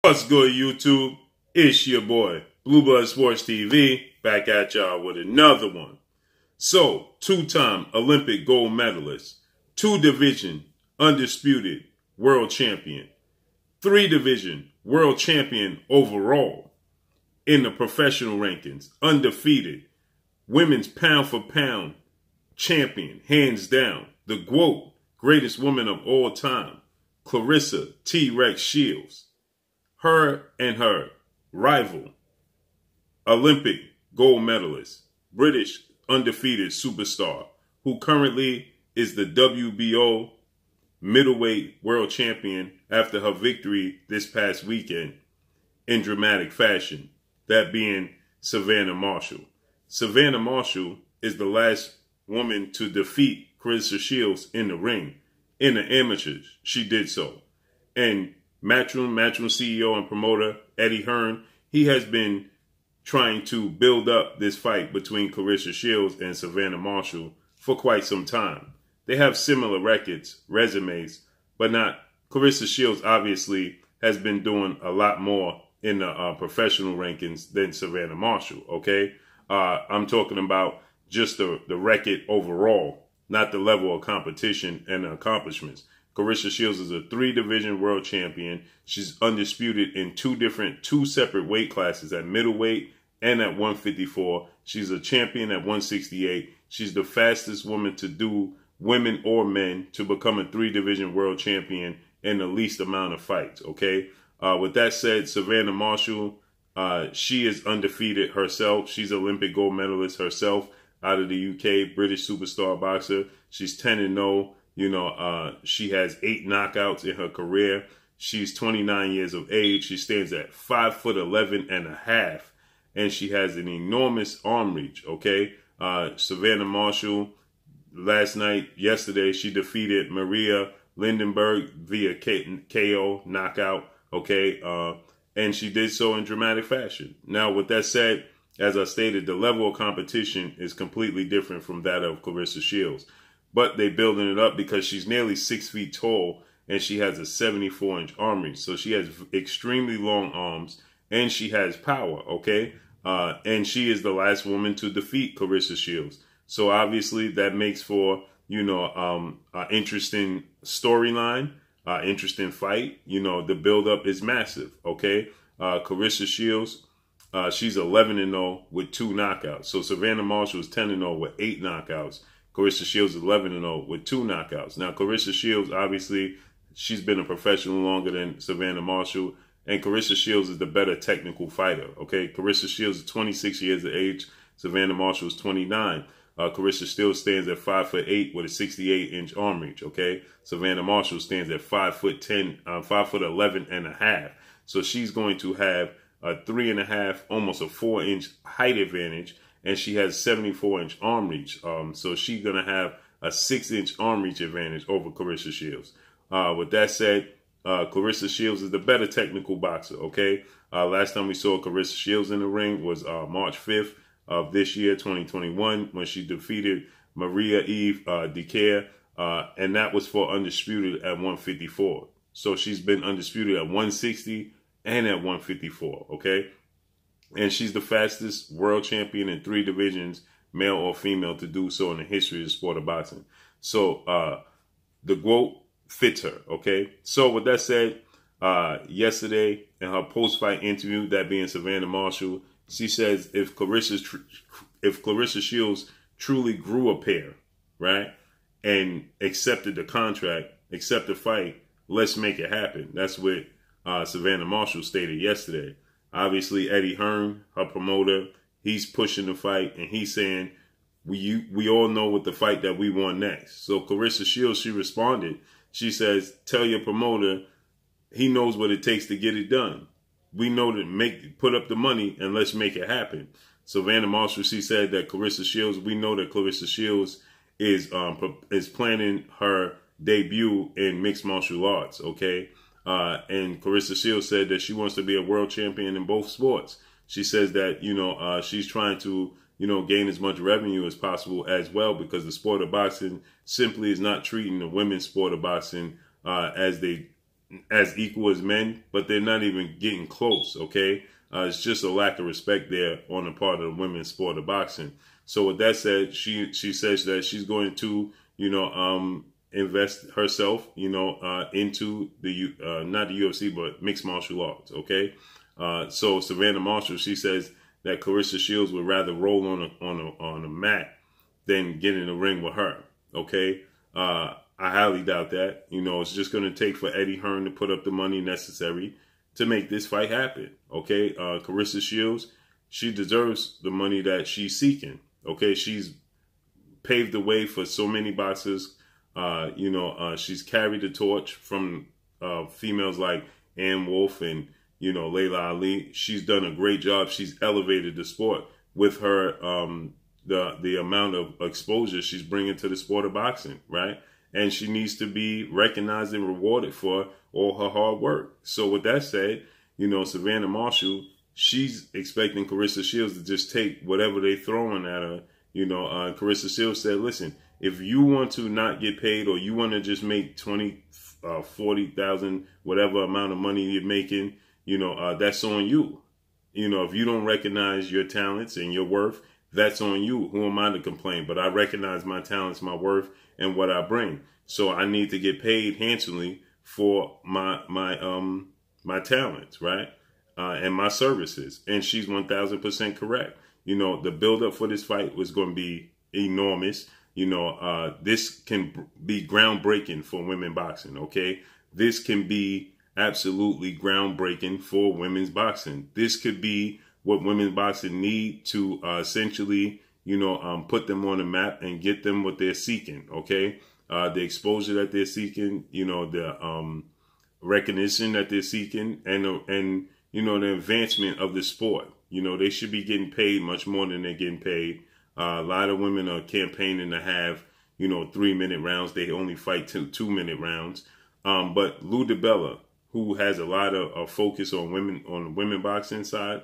What's good, YouTube? It's your boy, Blue Blood Sports TV, back at y'all with another one. So, two-time Olympic gold medalist, two-division undisputed world champion, three-division world champion overall in the professional rankings, undefeated, women's pound-for-pound champion, hands down, the GOAT, greatest woman of all time, Claressa T-Rex Shields. Her and her rival, Olympic gold medalist, British undefeated superstar, who currently is the WBO middleweight world champion after her victory this past weekend in dramatic fashion, that being Savannah Marshall. Savannah Marshall is the last woman to defeat Claressa Shields in the ring. In the amateurs, she did so. And Matchroom CEO and promoter Eddie Hearn, he has been trying to build up this fight between Claressa Shields and Savannah Marshall for quite some time. They have similar resumes, but not. Claressa Shields obviously has been doing a lot more in the professional rankings than Savannah Marshall, okay? I'm talking about just the record overall, not the level of competition and the accomplishments. Claressa Shields is a three-division world champion. She's undisputed in two separate weight classes, at middleweight and at 154. She's a champion at 168. She's the fastest woman to do, women or men, to become a three-division world champion in the least amount of fights, okay? With that said, Savannah Marshall, she is undefeated herself. She's an Olympic gold medalist herself out of the UK, British superstar boxer. She's 10-0. You know, she has 8 knockouts in her career. She's 29 years of age. She stands at 5'11.5", and she has an enormous arm reach, okay? Savannah Marshall, yesterday, she defeated Maria Lindenberg via KO knockout, okay? And she did so in dramatic fashion. Now, with that said, as I stated, the level of competition is completely different from that of Claressa Shields. But they're building it up because she's nearly 6 feet tall and she has a 74-inch arm reach. So she has extremely long arms and she has power, okay? And she is the last woman to defeat Claressa Shields. So obviously that makes for, an interesting storyline, interesting fight. You know, the buildup is massive, okay? Claressa Shields, she's 11-0 with 2 knockouts. So Savannah Marshall is 10-0 with 8 knockouts. Claressa Shields is 11-0 with 2 knockouts. Now, Claressa Shields, obviously, she's been a professional longer than Savannah Marshall, and Claressa Shields is the better technical fighter, okay? Claressa Shields is 26 years of age. Savannah Marshall is 29. Claressa still stands at 5'8" with a 68-inch arm reach, okay? Savannah Marshall stands at 5'10", 5'11.5". So she's going to have a 3.5, almost a 4-inch height advantage, and she has 74-inch arm reach. So she's going to have a 6-inch arm reach advantage over Claressa Shields. With that said, Claressa Shields is the better technical boxer, okay? Last time we saw Claressa Shields in the ring was March 5th of this year, 2021, when she defeated Maria Eve Dicaire, and that was for undisputed at 154. So she's been undisputed at 160 and at 154, okay? And she's the fastest world champion in 3 divisions, male or female, to do so in the history of the sport of boxing. So the GOAT fits her, okay? So with that said, yesterday in her post-fight interview, that being Savannah Marshall, she says if Claressa Shields truly grew a pair, right, and accepted the contract, accept the fight, let's make it happen. That's what Savannah Marshall stated yesterday. Obviously, Eddie Hearn, her promoter, he's pushing the fight, and he's saying, we all know what the fight that we want next. So Claressa Shields, she responded. She says, tell your promoter he knows what it takes to get it done. We know to put up the money, and let's make it happen. Savannah Marshall, she said that Claressa Shields, we know that Claressa Shields is planning her debut in mixed martial arts, okay? And Claressa Shields said that she wants to be a world champion in both sports. She says that, she's trying to, gain as much revenue as possible as well, because the sport of boxing simply is not treating the women's sport of boxing as they as equal as men, but they're not even getting close, okay? It's just a lack of respect there on the part of the women's sport of boxing. So with that said, she says that she's going to, invest herself, into the, not the UFC, but mixed martial arts, okay? So Savannah Marshall, she says that Claressa Shields would rather roll on a mat than get in the ring with her, okay? I highly doubt that. It's just going to take for Eddie Hearn to put up the money necessary to make this fight happen. Okay, Claressa Shields, she deserves the money that she's seeking. Okay, she's paved the way for so many boxers. She's carried the torch from females like Ann Wolfe and Layla Ali. She's done a great job. She's elevated the sport with her the amount of exposure she's bringing to the sport of boxing, right? And she needs to be recognized and rewarded for all her hard work. So with that said, Savannah Marshall, she's expecting Claressa Shields to just take whatever they throwing at her. Claressa Shields said, listen, if you want to not get paid or you want to just make 20, 40,000, whatever amount of money you're making, that's on you. If you don't recognize your talents and your worth, that's on you. Who am I to complain? But I recognize my talents, my worth, and what I bring. So I need to get paid handsomely for my talents, right? And my services. And she's 1,000% correct. The buildup for this fight was going to be enormous. This can be groundbreaking for women boxing, okay? This can be absolutely groundbreaking for women's boxing. This could be what women's boxing need to essentially, put them on the map and get them what they're seeking, okay? The exposure that they're seeking, the recognition that they're seeking, and the advancement of the sport. They should be getting paid much more than they're getting paid. A lot of women are campaigning to have, 3-minute rounds. They only fight 2-minute rounds. But Lou DiBella, who has a lot of focus on the women boxing side,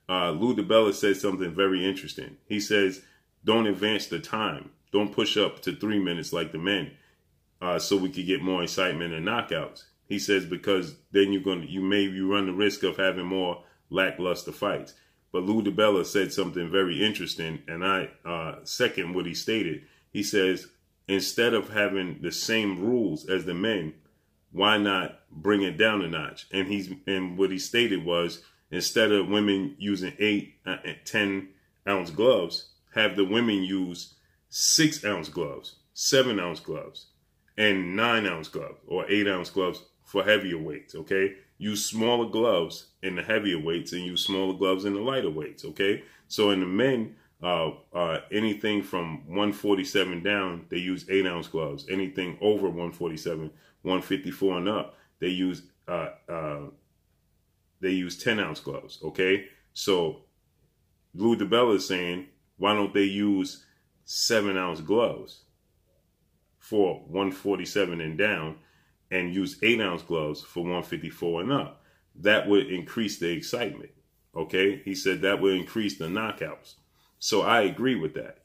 Lou DiBella said something very interesting. He says, don't advance the time. Don't push up to 3 minutes like the men, so we could get more excitement and knockouts. He says, because then you run the risk of having more lackluster fights. But Lou DiBella said something very interesting, and I second what he stated. He says, instead of having the same rules as the men, why not bring it down a notch? And what he stated was, instead of women using 8 and 10-ounce gloves, have the women use 6-ounce gloves, 7-ounce gloves, and 9-ounce gloves or 8-ounce gloves for heavier weights, okay? Use smaller gloves in the heavier weights and use smaller gloves in the lighter weights, okay? So in the men, anything from 147 down, they use 8-ounce gloves. Anything over 147, 154 and up, they use 10-ounce gloves, okay? So Lou DiBella is saying, why don't they use 7-ounce gloves for 147 and down and use 8-ounce gloves for 154 and up? That would increase the excitement, okay? He said that would increase the knockouts. So I agree with that,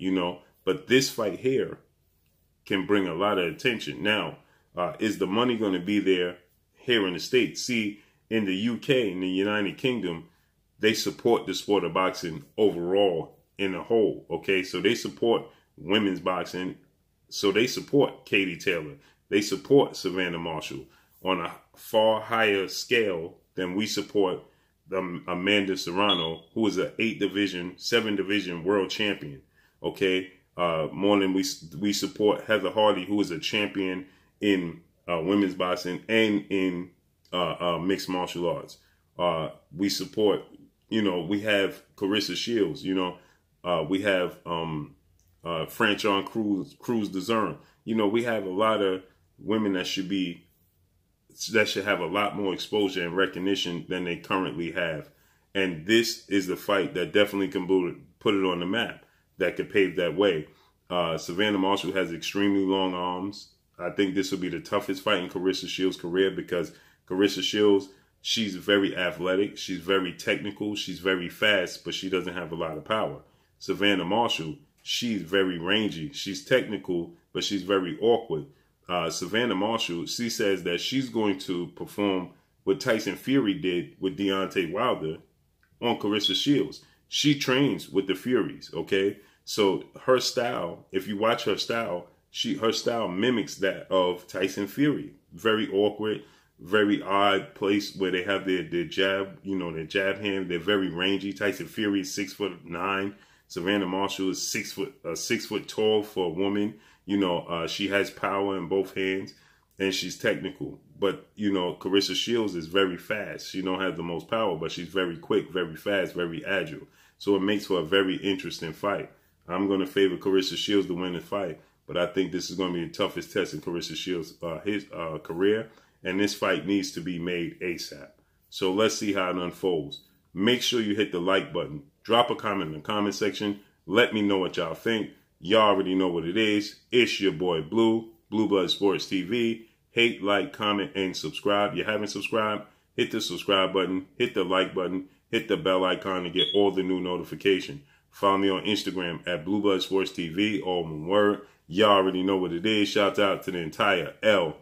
but this fight here can bring a lot of attention. Now, is the money going to be there here in the States? See, in the UK, in the United Kingdom, they support the sport of boxing overall in the whole, okay? So they support women's boxing. So they support Katie Taylor. They support Savannah Marshall on a far higher scale than we support Amanda Serrano, who is an 7-division world champion, okay? More than we support Heather Hardy, who is a champion in women's boxing and in mixed martial arts. We support, we have Claressa Shields, we have Franchon Cruz DeZern. We have a lot of women that should have a lot more exposure and recognition than they currently have. And this is the fight that definitely can put it on the map, that could pave that way. Savannah Marshall has extremely long arms. I think this will be the toughest fight in Claressa Shields' career, because Claressa Shields, she's very athletic, she's very technical, she's very fast, but she doesn't have a lot of power. Savannah Marshall, she's very rangy, she's technical, but she's very awkward. Savannah Marshall, she says that she's going to perform what Tyson Fury did with Deontay Wilder on Claressa Shields. She trains with the Furies, okay? So her style, if you watch her style, her style mimics that of Tyson Fury. Very awkward, very odd place where they have their jab, you know, their jab hand. They're very rangy. Tyson Fury is 6'9". Savannah Marshall is 6 foot tall for a woman. You know, she has power in both hands and she's technical. But, you know, Claressa Shields is very fast. She don't have the most power, but she's very quick, very fast, very agile. So it makes for a very interesting fight. I'm going to favor Claressa Shields to win the fight, but I think this is going to be the toughest test in Claressa Shields' career, and this fight needs to be made ASAP. So let's see how it unfolds. Make sure you hit the like button. Drop a comment in the comment section. Let me know what y'all think. Y'all already know what it is. It's your boy Blue Blood Sports TV. Hate, like, comment, and subscribe. You haven't subscribed? Hit the subscribe button. Hit the like button. Hit the bell icon to get all the new notifications. Follow me on Instagram at Blue Blood Sports TV, all one word. Y'all already know what it is. Shout out to the entire LDBC.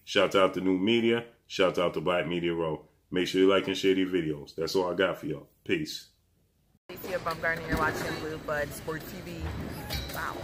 Shout out to New Media. Shout out to Black Media Row. Make sure you like and share these videos. That's all I got for y'all. Peace. You're watching Blue Blood Sports TV. Wow.